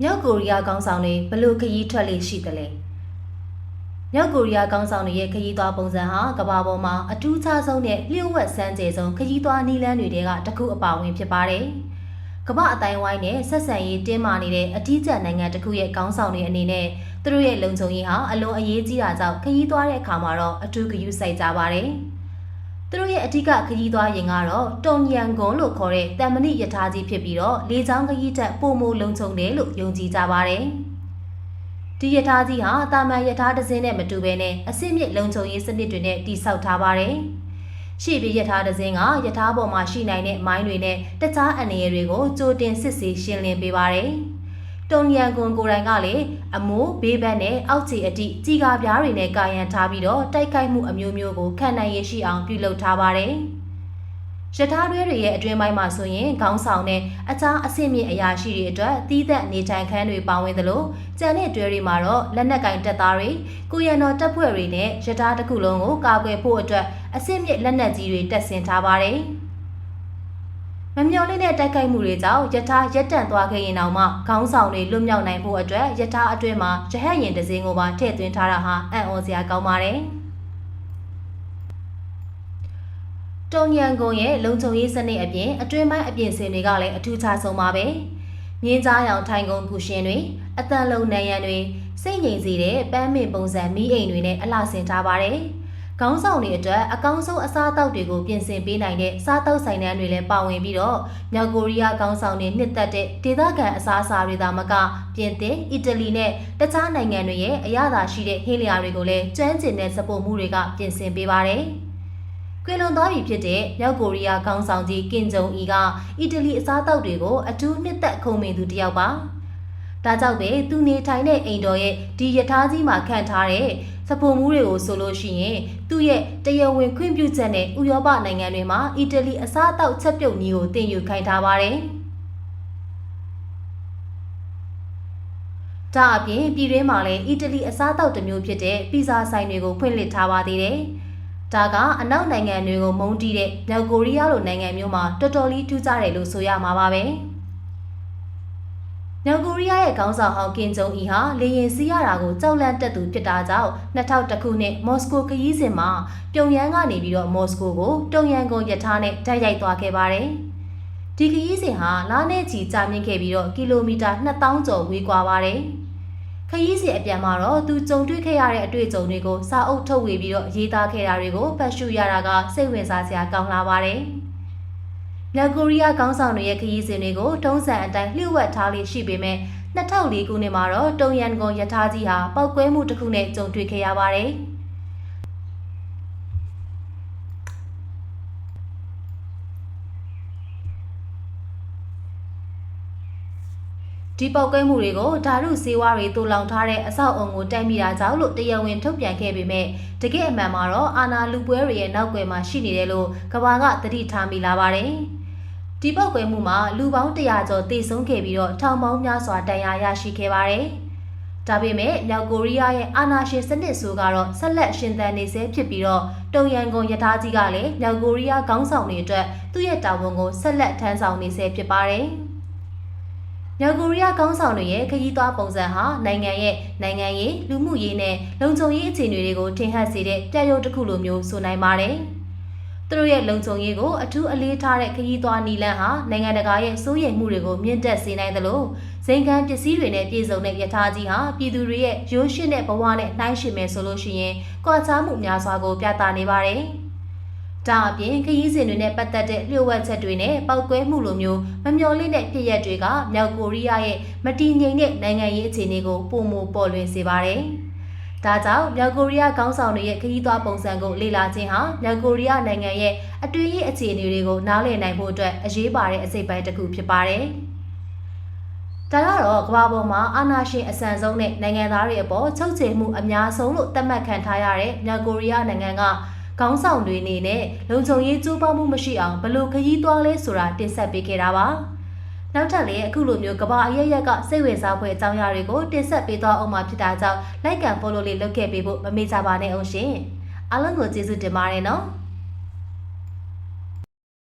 မြောက်ကိုရီးယားခေါင်းဆောင်တွေဘလို့ခရီးထွက်လေရှိတယ်လဲမြောက်ကိုရီးယားခေါင်းဆောင်တွေရဲ့ခရီးသွားပုံစံဟာကမ္ဘာပေါ်မှာအထူးခြားဆုံးနဲ့လျှို့ဝှက်စမ်းကြယ်ဆုံးခရီးသွားနည်းလမ်းတွေကတစ်ခုအပါအဝင်ဖြစ်ပါတယ်ကမ္ဘာအတိုင်းဝိုင်းနဲ့ဆက်ဆံရေးတင်းမာနေတဲ့အထူးကျနိုင်ငံတစ်ခုရဲ့ခေါင်းဆောင်တွေအနေနဲ့သူတို့ရဲ့လုံခြုံရေးဟာအလွန်အရေးကြီးတာကြောင့်ခရီးသွားတဲ့အခါမှာတော့အထူးဂရုစိုက်ကြပါတယ်သူတို့ရဲ့အဓိကခရီးသွားရင်ကတော့တုံယန်ဂွန်လို့ခေါ်တဲ့တမ္မဏိယထာကြီးဖြစ်ပြီးတော့လေကြောင်းခရီးထက်ပိုမိုလုံခြုံတယ်လို့ယုံကြည်ကြပါတယ်။ဒီယထာကြီးဟာတာမန်ယထာတစ်စင်းနဲ့မတူဘဲနဲ့အစစ်မြစ်လုံခြုံရေးစနစ်တွေနဲ့တည်ဆောက်ထားပါတယ်။ရှေ့ပြေးယထာတစ်စင်းကယထာပေါ်မှာရှိနိုင်တဲ့မိုင်းတွေနဲ့တခြားအန္တရာယ်တွေကိုကြိုတင်စစ်ဆေးရှင်းလင်းပေးပါတယ်။တုံယန်ဂွန်ကိုယ်တိုင်ကလည်းအမိုးဘေးဘက်နဲ့အောက်ခြေအထိကြီးကားပြားတွေနဲ့ကာယံထားပြီးတော့တိုက်ခိုက်မှုအမျိုးမျိုးကိုခံနိုင်ရရှိအောင်ပြုလုပ်ထားပါတယ်။ရထားတွဲတွေရဲ့အတွင်းပိုင်းမှာဆိုရင်ခေါင်းဆောင်နဲ့အခြားအဆင့်မြင့်အရာရှိတွေအတွက်တီးသက်နေထိုင်ခန်းတွေပါဝင်သလိုကျန်တဲ့တွဲတွေမှာတော့လက်နက်ကင်တပ်သားတွေကိုရံတော်တပ်ဖွဲ့တွေနဲ့ရထားတစ်ခုလုံးကိုကာကွယ်ဖို့အတွက်အဆင့်မြင့်လက်နက်ကြီးတွေတပ်ဆင်ထားပါတယ်။မမျှော်လင့်တဲ့တိုက်ခိုက်မှုတွေကြောင့်ယထာရက်တန့်သွားခဲ့ရင်တောင်မှခေါင်းဆောင်တွေလွတ်မြောက်နိုင်ဖို့အတွက်ယထာအတွင်းမှာရဟတ်ယာဉ်တစ်စင်းကိုပါထည့်သွင်းထားတာဟာအံ့ဩစရာကောင်းပါတယ်။တုံယန်ဂွန်ရဲ့လုံခြုံရေးစနစ်အပြင်အတွင်းပိုင်းအပြင်စင်တွေကလည်းအထူးခြားဆုံးပါပဲ။မြင်းကြားရောင်ထိုင်ကုန်ကူရှင်တွေအတန်လုံးနံရံတွေစိတ်ငြိမ်စေတဲ့ပန်းမင်ပုံစံမီးအိမ်တွေနဲ့အလှဆင်ထားပါတယ်။ခေါင်းဆောင်တွေအတွက်အကောင်းဆုံးအစားအသောက်တွေကိုပြင်ဆင်ပေးနိုင်တဲ့စားသောက်ဆိုင်တန်းတွေလည်းပါဝင်ပြီးတော့မြောက်ကိုရီးယားခေါင်းဆောင်တွေနှစ်သက်တဲ့ဒေသခံအစားအစာတွေသာမကပြင်သစ်၊အီတလီနဲ့တခြားနိုင်ငံတွေရဲ့အရသာရှိတဲ့ဟင်းလျာတွေကိုလည်းကျွမ်းကျင်တဲ့စပို့မှုတွေကပြင်ဆင်ပေးပါတယ်။ကွယ်လွန်သွားပြီဖြစ်တဲ့မြောက်ကိုရီးယားခေါင်းဆောင်ကြီးကင်ဂျုံအီကအီတလီအစားအသောက်တွေကိုအထူးနှစ်သက်ခုံမင်သူတစ်ယောက်ပါ။ဒါကြောင့်ပဲသူနေထိုင်တဲ့အိမ်တော်ရဲ့ဒီယထာကြီးမှာခန့်ထားတဲ့စပိုမှုတွေကိုဆိုလို့ရှိရင်သူ့ရဲ့တရားဝင်ခွင့်ပြုချက်နဲ့ဥရောပနိုင်ငံတွေမှာအီတလီအစားအသောက်ချက်ပြုတ်နည်းကိုတင်ယူခိုင်းထားပါတယ်။ဒါအပြင်ပြည်တွင်းမှာလည်းအီတလီအစားအသောက်တစ်မျိုးဖြစ်တဲ့ပီဇာဆိုင်တွေကိုဖွင့်လှစ်ထားပါသေးတယ်။ဒါကအနောက်နိုင်ငံတွေကိုမုန်းတီးတဲ့မြောက်ကိုရီးယားလိုနိုင်ငံမျိုးမှာတော်တော်လေးထူးခြားတယ်လို့ဆိုရမှာပါပဲ။မြောက်ကိုရီးယားရဲ့ခေါင်းဆောင်ဟောင်းကင်ဂျုံအီဟာလေယာဉ်စီးရတာကိုကြောက်လန့်တက်သူဖြစ်တာကြောင့်2001ခုနှစ်မော်စကိုခရီးစဉ်မှာပြုံယမ်းကနေပြီးတော့မော်စကိုကိုတုံယန်ကုန်ရထားနဲ့တိုက်ရိုက်သွားခဲ့ပါတယ်။ဒီခရီးစဉ်ဟာလနဲ့ချီကြာမြင့်ခဲ့ပြီးတော့ကီလိုမီတာ2000ကျော်ဝေးကွာပါတယ်။ခရီးစဉ်အပြန်မှာတော့သူကြုံတွေ့ခဲ့ရတဲ့အတွေ့အကြုံတွေကိုစာအုပ်ထုတ်ဝေပြီးတော့ရေးသားခဲ့တာတွေကိုဖတ်ရှုရတာကစိတ်ဝင်စားစရာကောင်းလာပါတယ်။မြောက်ကိုရီးယားခေါင်းဆောင်တွေရဲ့ခရီးစဉ်တွေကိုတုံးစံအတိုင်းလျှို့ဝှက်ထားလေးရှိပေမဲ့2004ခုနှစ်မှာတော့တုံယန်ဂွန်ယထာကြီးဟာပောက်ကွဲမှုတစ်ခုနဲ့ကြုံတွေ့ခဲ့ရပါတယ်။ဒီပောက်ကွဲမှုတွေကိုဓာတုဆေးဝါးတွေတူလောင်ထားတဲ့အဆောက်အုံကိုတိုက်မိတာကြောင့်လို့တရားဝင်ထုတ်ပြန်ခဲ့ပေမဲ့တကယ်အမှန်မှာတော့အာနာလူပွဲတွေရဲ့နောက်ွယ်မှာရှိနေတယ်လို့ကမ္ဘာကသတိထားမိလာပါတယ်။ဒီပောက်ကွဲမှုမှာလူပေါင်း100ကျော်သေဆုံးခဲ့ပြီးတော့ထောင်ပေါင်းများစွာဒဏ်ရာရရှိခဲ့ပါတယ်။ဒါပေမဲ့မြောက်ကိုရီးယားရဲ့အာဏာရှင်စနစ်ဆိုကတော့ဆက်လက်ရှင်သန်နေဆဲဖြစ်ပြီးတော့တုံယန်ဂွန်ယထာကြီးကလည်းမြောက်ကိုရီးယားခေါင်းဆောင်တွေအတွက်သူ့ရဲ့တာဝန်ကိုဆက်လက်ထမ်းဆောင်နေဆဲဖြစ်ပါတယ်။မြောက်ကိုရီးယားခေါင်းဆောင်တွေရဲ့ခရီးသွားပုံစံဟာနိုင်ငံရေးလူမှုရေးနဲ့လုံခြုံရေးအခြေအနေတွေကိုထင်ဟပ်စေတဲ့ပြရုပ်တစ်ခုလိုမျိုးဆိုနိုင်ပါတယ်။သူတို့ရဲ့လုံခြုံရေးကိုအထူးအလေးထားတဲ့ခရီးသွားနီလန်းဟာနိုင်ငံတကာရဲ့စိုးရိမ်မှုတွေကိုမြင့်တက်စေနိုင်သလိုဇိမ်ခံပစ္စည်းတွေနဲ့ပြည်စုံတဲ့ယထာကြီးဟာပြည်သူတွေရဲ့ရိုးရှင်းတဲ့ဘဝနဲ့နှိုင်းယှဉ်မယ်ဆိုလို့ရှိရင်ကွာခြားမှုများစွာကိုပြသနေပါတယ်။ဒါအပြင်ခရီးစဉ်တွေနဲ့ပတ်သက်တဲ့လျှို့ဝှက်ချက်တွေနဲ့ပောက်ကွဲမှုလိုမျိုးမမျှော်လင့်တဲ့ဖြစ်ရပ်တွေကမြောက်ကိုရီးယားရဲ့မတည်ငြိမ်တဲ့နိုင်ငံရေးအခြေအနေကိုပုံမပေါ်လွင်စေပါတယ်။ဒါကြောင့်မြောက်ကိုရီးယားခေါင်းဆောင်တွေရဲ့ခရီးသွားပုံစံကိုလေ့လာခြင်းဟာမြောက်ကိုရီးယားနိုင်ငံရဲ့အတွင်းရေးအခြေအနေတွေကိုနားလည်နိုင်ဖို့အတွက်အရေးပါတဲ့အစိတ်ပိုင်းတစ်ခုဖြစ်ပါတယ်။ဒါကတော့ကမ္ဘာပေါ်မှာအာဏာရှင်အဆန်ဆုံးနဲ့နိုင်ငံသားတွေအပေါ်ချုပ်ချယ်မှုအများဆုံးလို့သတ်မှတ်ခံထားရတဲ့မြောက်ကိုရီးယားနိုင်ငံကခေါင်းဆောင်တွေအနေနဲ့လုံခြုံရေးကြိုးပမ်းမှုမရှိအောင်ဘယ်လိုခရီးသွားလဲဆိုတာတင်ဆက်ပေးခဲ့တာပါ။နောက်ထပ်လည်းအခုလိုမျိုးကမ္ဘာအရရက်ကစိတ်ဝင်စားဖွယ်အကြောင်းအရာတွေကိုတင်ဆက်ပေးသွားအောင်မှာဖြစ်တာကြောင့် like and follow လေးလုပ်ခဲ့ပေးဖို့မမေ့ကြပါနဲ့အောင်ရှင်။အားလုံးကိုကျေးဇူးတင်ပါတယ်နော်။